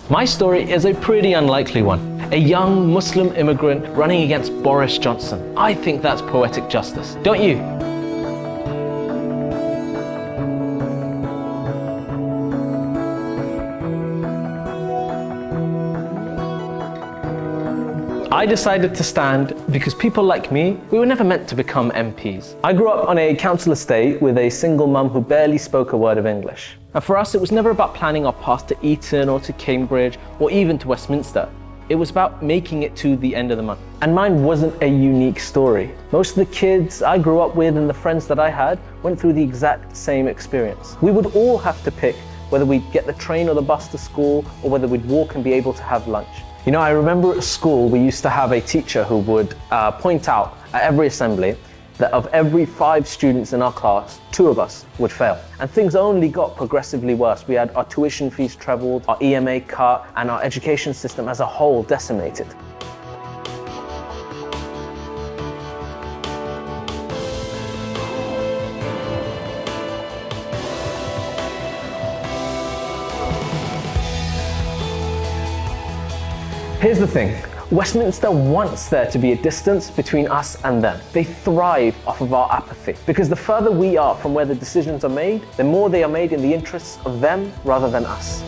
My story is a pretty unlikely one. A young Muslim immigrant running against Boris Johnson. I think that's poetic justice, don't you? I decided to stand because people like me, we were never meant to become MPs. I grew up on a council estate with a single mum who barely spoke a word of English. And for us, it was never about planning our path to Eton or to Cambridge or even to Westminster. It was about making it to the end of the month. And mine wasn't a unique story. Most of the kids I grew up with and the friends that I had went through the exact same experience. We would all have to pick whether we'd get the train or the bus to school or whether we'd walk and be able to have lunch. You know, I remember at school we used to have a teacher who would point out at every assembly that of every 5 students in our class, 2 of us would fail. And things only got progressively worse. We had our tuition fees trebled, our EMA cut, and our education system as a whole decimated. Here's the thing, Westminster wants there to be a distance between us and them. They thrive off of our apathy, because the further we are from where the decisions are made, the more they are made in the interests of them rather than us.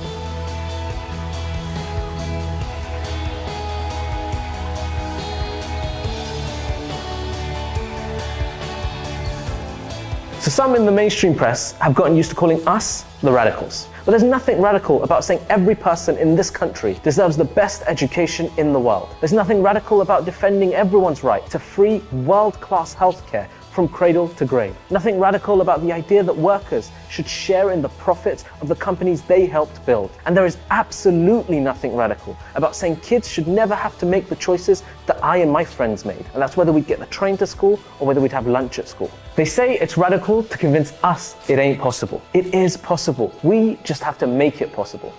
So some in the mainstream press have gotten used to calling us the radicals. But there's nothing radical about saying every person in this country deserves the best education in the world. There's nothing radical about defending everyone's right to free, world-class healthcare from cradle to grave. Nothing radical about the idea that workers should share in the profits of the companies they helped build. And there is absolutely nothing radical about saying kids should never have to make the choices that I and my friends made. And that's whether we'd get the train to school or whether we'd have lunch at school. They say it's radical to convince us it ain't possible. It is possible. We just have to make it possible.